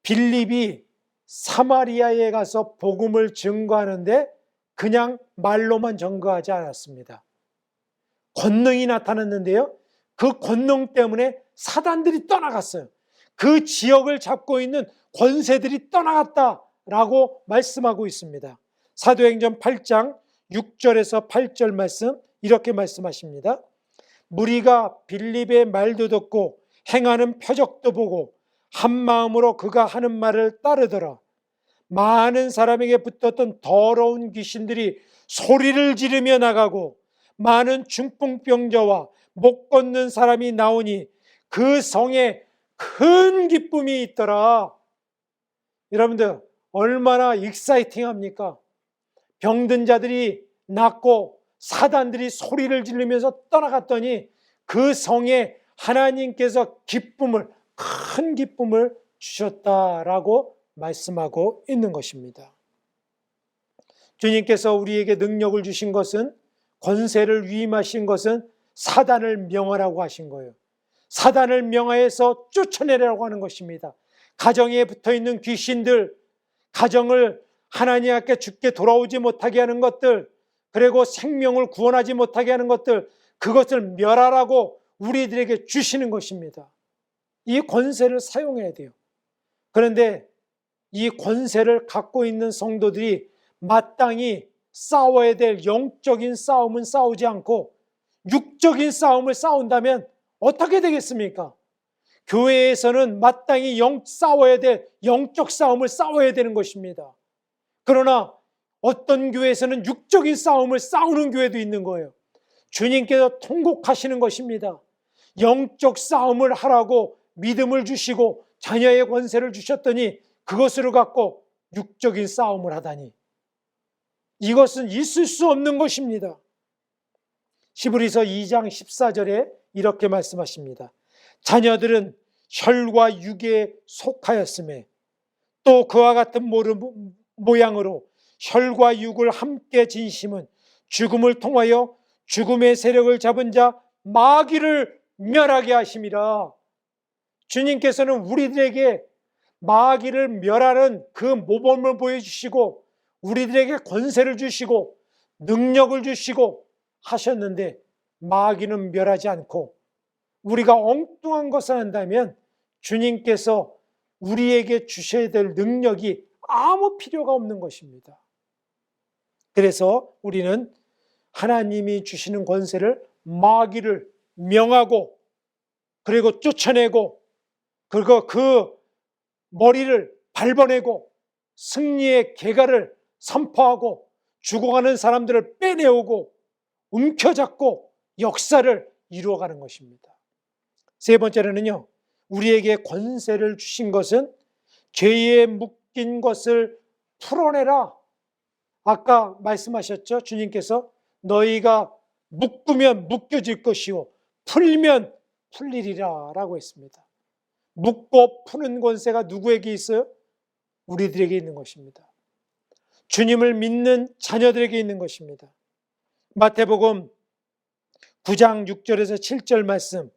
빌립이 사마리아에 가서 복음을 증거하는데 그냥 말로만 증거하지 않았습니다. 권능이 나타났는데요, 그 권능 때문에 사단들이 떠나갔어요. 그 지역을 잡고 있는 권세들이 떠나갔다라고 말씀하고 있습니다. 사도행전 8장 6절에서 8절 말씀 이렇게 말씀하십니다. 무리가 빌립의 말도 듣고 행하는 표적도 보고 한 마음으로 그가 하는 말을 따르더라. 많은 사람에게 붙었던 더러운 귀신들이 소리를 지르며 나가고 많은 중풍병자와 못 걷는 사람이 나오니 그 성에 큰 기쁨이 있더라. 여러분들 얼마나 익사이팅합니까? 병든 자들이 낫고 사단들이 소리를 지르면서 떠나갔더니 그 성에 하나님께서 큰 기쁨을 주셨다라고 말씀하고 있는 것입니다. 주님께서 우리에게 능력을 주신 것은, 권세를 위임하신 것은 사단을 명하라고 하신 거예요. 사단을 명하여서 쫓아내라고 하는 것입니다. 가정에 붙어있는 귀신들, 가정을 하나님 앞에 죽게 돌아오지 못하게 하는 것들, 그리고 생명을 구원하지 못하게 하는 것들, 그것을 멸하라고 우리들에게 주시는 것입니다. 이 권세를 사용해야 돼요. 그런데 이 권세를 갖고 있는 성도들이 마땅히 싸워야 될 영적인 싸움은 싸우지 않고 육적인 싸움을 싸운다면 어떻게 되겠습니까? 교회에서는 마땅히 싸워야 될 영적 싸움을 싸워야 되는 것입니다. 그러나 어떤 교회에서는 육적인 싸움을 싸우는 교회도 있는 거예요. 주님께서 통곡하시는 것입니다. 영적 싸움을 하라고 믿음을 주시고 자녀의 권세를 주셨더니 그것으로 갖고 육적인 싸움을 하다니, 이것은 있을 수 없는 것입니다. 히브리서 2장 14절에 이렇게 말씀하십니다. 자녀들은 혈과 육에 속하였음에 또 그와 같은 모양으로 혈과 육을 함께 진심은 죽음을 통하여 죽음의 세력을 잡은 자 마귀를 멸하게 하심이라. 주님께서는 우리들에게 마귀를 멸하는 그 모범을 보여주시고 우리들에게 권세를 주시고 능력을 주시고 하셨는데, 마귀는 멸하지 않고 우리가 엉뚱한 것을 한다면 주님께서 우리에게 주셔야 될 능력이 아무 필요가 없는 것입니다. 그래서 우리는 하나님이 주시는 권세를 마귀를 명하고 그리고 쫓아내고 그리고 그 머리를 밟아내고 승리의 계가를 선포하고 죽어가는 사람들을 빼내오고 움켜잡고 역사를 이루어가는 것입니다. 세 번째로는요, 우리에게 권세를 주신 것은 죄에 묶인 것을 풀어내라. 아까 말씀하셨죠? 주님께서 너희가 묶으면 묶여질 것이요 풀면 풀리리라 라고 했습니다. 묶고 푸는 권세가 누구에게 있어요? 우리들에게 있는 것입니다. 주님을 믿는 자녀들에게 있는 것입니다. 마태복음 9장 6절에서 7절 말씀,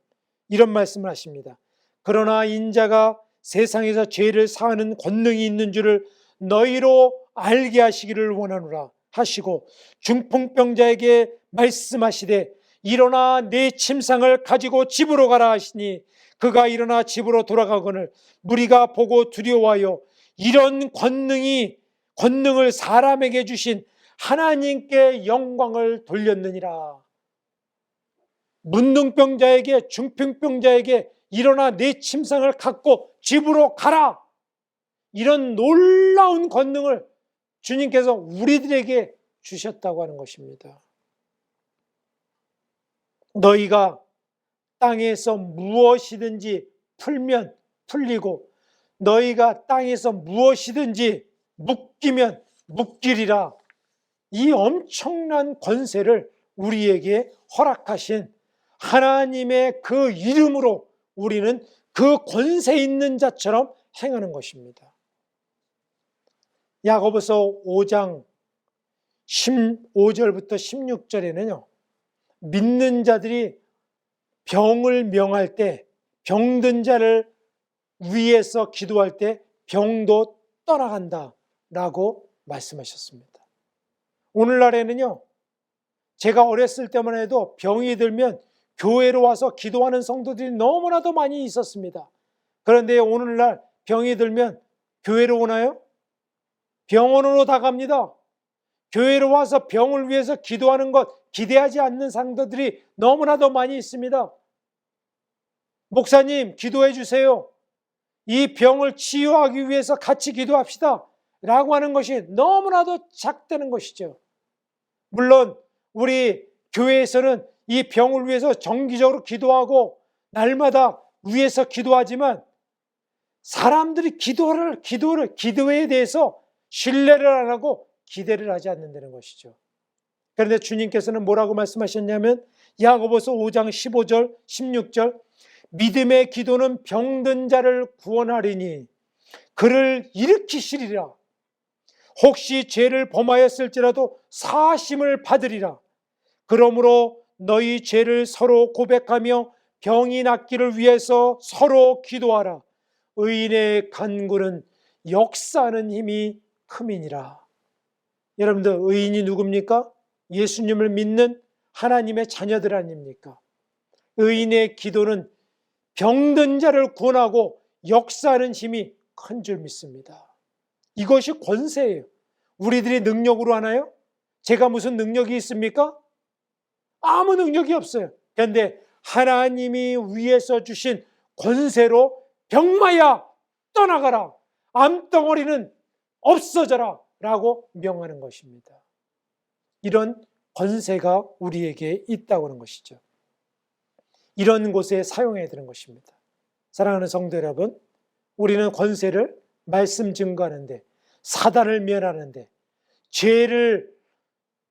이런 말씀을 하십니다. 그러나 인자가 세상에서 죄를 사하는 권능이 있는 줄을 너희로 알게 하시기를 원하노라 하시고 중풍병자에게 말씀하시되 일어나 내 침상을 가지고 집으로 가라 하시니 그가 일어나 집으로 돌아가거늘 무리가 보고 두려워하여 이런 권능을 사람에게 주신 하나님께 영광을 돌렸느니라. 문둥병자에게, 중풍병자에게 일어나 내 침상을 갖고 집으로 가라, 이런 놀라운 권능을 주님께서 우리들에게 주셨다고 하는 것입니다. 너희가 땅에서 무엇이든지 풀면 풀리고 너희가 땅에서 무엇이든지 묶이면 묶이리라. 이 엄청난 권세를 우리에게 허락하신 하나님의 그 이름으로 우리는 그 권세 있는 자처럼 행하는 것입니다. 야고보서 5장 15절부터 16절에는요, 믿는 자들이 병을 명할 때, 병든 자를 위해서 기도할 때 병도 떠나간다 라고 말씀하셨습니다. 오늘날에는요, 제가 어렸을 때만 해도 병이 들면 교회로 와서 기도하는 성도들이 너무나도 많이 있었습니다. 그런데 오늘날 병이 들면 교회로 오나요? 병원으로 다 갑니다. 교회로 와서 병을 위해서 기도하는 것 기대하지 않는 성도들이 너무나도 많이 있습니다. 목사님, 기도해 주세요. 이 병을 치유하기 위해서 같이 기도합시다 라고 하는 것이 너무나도 작다는 것이죠. 물론 우리 교회에서는 이 병을 위해서 정기적으로 기도하고 날마다 위해서 기도하지만 사람들이 기도에 대해서 신뢰를 안 하고 기대를 하지 않는다는 것이죠. 그런데 주님께서는 뭐라고 말씀하셨냐면 야고보서 5장 15절 16절 믿음의 기도는 병든 자를 구원하리니 그를 일으키시리라. 혹시 죄를 범하였을지라도 사하심을 받으리라. 그러므로 너희 죄를 서로 고백하며 병이 낫기를 위해서 서로 기도하라. 의인의 간구는 역사하는 힘이 큼이니라. 여러분들, 의인이 누굽니까? 예수님을 믿는 하나님의 자녀들 아닙니까? 의인의 기도는 병든 자를 구원하고 역사하는 힘이 큰 줄 믿습니다. 이것이 권세예요. 우리들이 능력으로 하나요? 제가 무슨 능력이 있습니까? 아무 능력이 없어요. 그런데 하나님이 위에서 주신 권세로 병마야 떠나가라, 암덩어리는 없어져라 라고 명하는 것입니다. 이런 권세가 우리에게 있다고 하는 것이죠. 이런 곳에 사용해야 되는 것입니다. 사랑하는 성도 여러분, 우리는 권세를 말씀 증거하는데, 사단을 멸하는데,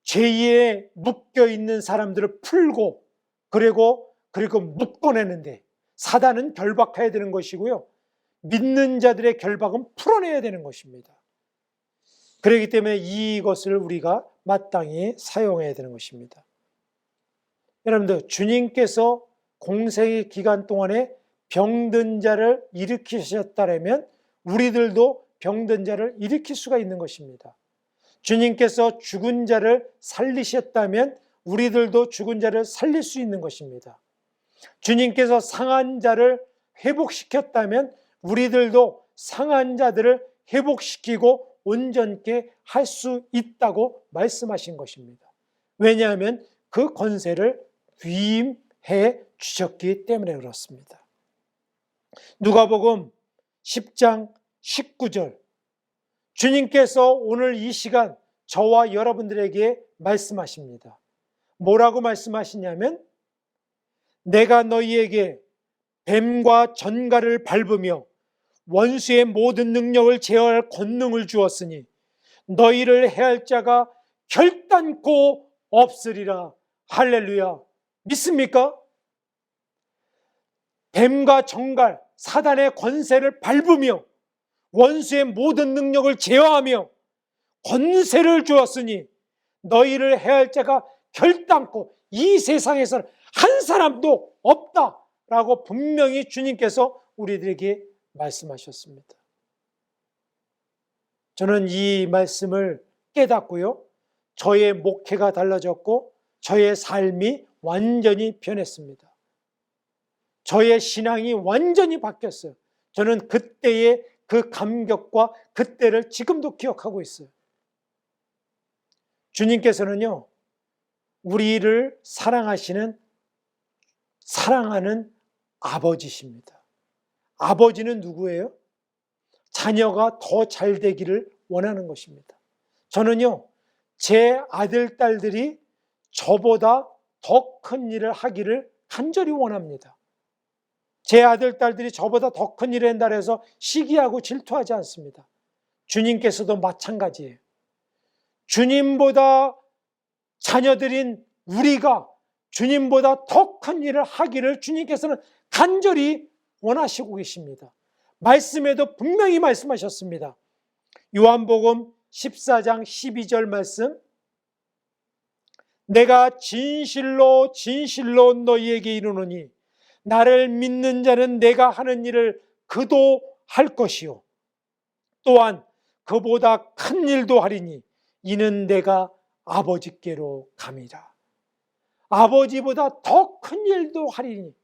죄에 묶여있는 사람들을 풀고 그리고 묶어내는데, 사단은 결박해야 되는 것이고요, 믿는 자들의 결박은 풀어내야 되는 것입니다. 그렇기 때문에 이것을 우리가 마땅히 사용해야 되는 것입니다. 여러분들, 주님께서 공생의 기간 동안에 병든 자를 일으키셨다면 우리들도 병든 자를 일으킬 수가 있는 것입니다. 주님께서 죽은 자를 살리셨다면 우리들도 죽은 자를 살릴 수 있는 것입니다. 주님께서 상한 자를 회복시켰다면 우리들도 상한 자들을 회복시키고 온전케 할 수 있다고 말씀하신 것입니다. 왜냐하면 그 권세를 위임해 주셨기 때문에 그렇습니다. 누가복음 10장 19절, 주님께서 오늘 이 시간 저와 여러분들에게 말씀하십니다. 뭐라고 말씀하시냐면 내가 너희에게 뱀과 전갈을 밟으며 원수의 모든 능력을 제어할 권능을 주었으니 너희를 해할 자가 결단코 없으리라. 할렐루야. 믿습니까? 뱀과 전갈, 사단의 권세를 밟으며 원수의 모든 능력을 제어하며 권세를 주었으니 너희를 해할 자가 결단코 이 세상에서는 한 사람도 없다라고 분명히 주님께서 우리들에게 말씀하셨습니다. 저는 이 말씀을 깨닫고요, 저의 목회가 달라졌고 저의 삶이 완전히 변했습니다. 저의 신앙이 완전히 바뀌었어요. 저는 그때의 그 감격과 그때를 지금도 기억하고 있어요. 주님께서는요, 우리를 사랑하는 아버지십니다. 아버지는 누구예요? 자녀가 더 잘 되기를 원하는 것입니다. 저는요, 제 아들, 딸들이 저보다 더 큰 일을 하기를 간절히 원합니다. 제 아들, 딸들이 저보다 더 큰 일을 한다 해서 시기하고 질투하지 않습니다. 주님께서도 마찬가지예요. 주님보다 자녀들인 우리가 주님보다 더 큰 일을 하기를 주님께서는 간절히 원하시고 계십니다. 말씀에도 분명히 말씀하셨습니다. 요한복음 14장 12절 말씀, 내가 진실로 진실로 너희에게 이르노니 나를 믿는 자는 내가 하는 일을 그도 할 것이요 또한 그보다 큰 일도 하리니 이는 내가 아버지께로 감이라. 아버지보다 더 큰 일도 하리니,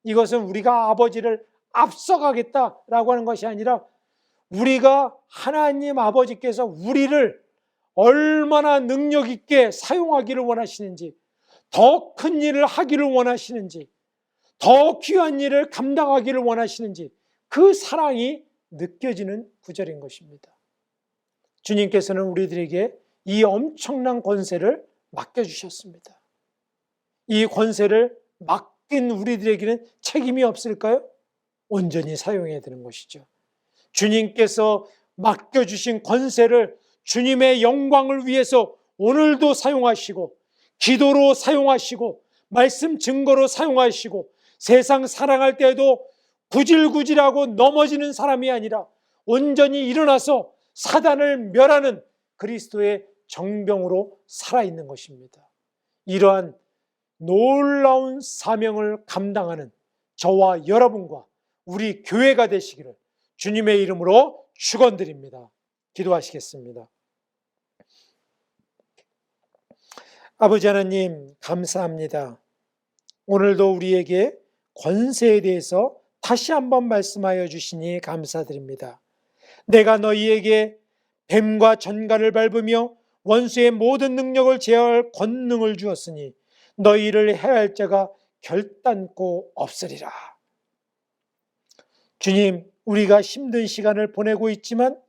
이것은 우리가 아버지를 앞서가겠다라고 하는 것이 아니라 우리가 하나님 아버지께서 우리를 얼마나 능력 있게 사용하기를 원하시는지, 더 큰 일을 하기를 원하시는지, 더 귀한 일을 감당하기를 원하시는지 그 사랑이 느껴지는 구절인 것입니다. 주님께서는 우리들에게 이 엄청난 권세를 맡겨주셨습니다. 이 권세를 맡긴 우리들에게는 책임이 없을까요? 온전히 사용해야 되는 것이죠. 주님께서 맡겨주신 권세를 주님의 영광을 위해서 오늘도 사용하시고, 기도로 사용하시고, 말씀 증거로 사용하시고, 세상 사랑할 때에도 구질구질하고 넘어지는 사람이 아니라 온전히 일어나서 사단을 멸하는 그리스도의 정병으로 살아있는 것입니다. 이러한 놀라운 사명을 감당하는 저와 여러분과 우리 교회가 되시기를 주님의 이름으로 축원드립니다. 기도하시겠습니다. 아버지 하나님, 감사합니다. 오늘도 우리에게 권세에 대해서 다시 한번 말씀하여 주시니 감사드립니다. 내가 너희에게 뱀과 전갈을 밟으며 원수의 모든 능력을 제어할 권능을 주었으니 너희를 해할 자가 결단코 없으리라. 주님, 우리가 힘든 시간을 보내고 있지만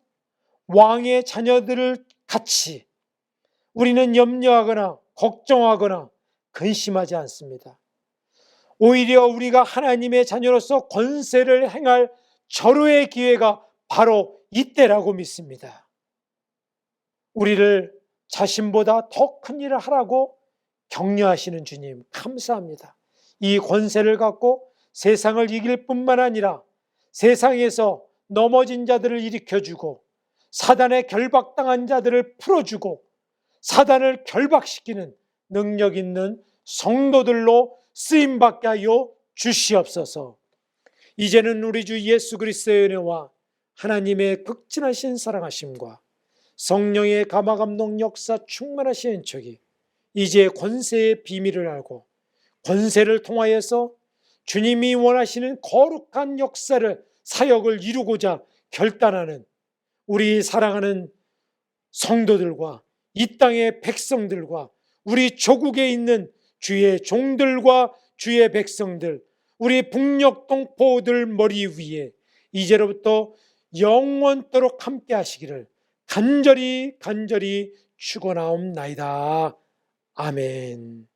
왕의 자녀들을 같이 우리는 염려하거나 걱정하거나 근심하지 않습니다. 오히려 우리가 하나님의 자녀로서 권세를 행할 절호의 기회가 바로 이때라고 믿습니다. 우리를 자신보다 더 큰 일을 하라고 격려하시는 주님, 감사합니다. 이 권세를 갖고 세상을 이길 뿐만 아니라 세상에서 넘어진 자들을 일으켜주고 사단에 결박당한 자들을 풀어주고 사단을 결박시키는 능력 있는 성도들로 쓰임받게 하여 주시옵소서. 이제는 우리 주 예수 그리스도의 은혜와 하나님의 극진하신 사랑하심과 성령의 감화감동 역사 충만하신 은총이 이제 권세의 비밀을 알고 권세를 통하여서 주님이 원하시는 거룩한 역사를 사역을 이루고자 결단하는 우리 사랑하는 성도들과 이 땅의 백성들과 우리 조국에 있는 주의 종들과 주의 백성들, 우리 북녘 동포들 머리 위에 이제로부터 영원토록 함께 하시기를 간절히 축원하옵나이다. 아멘.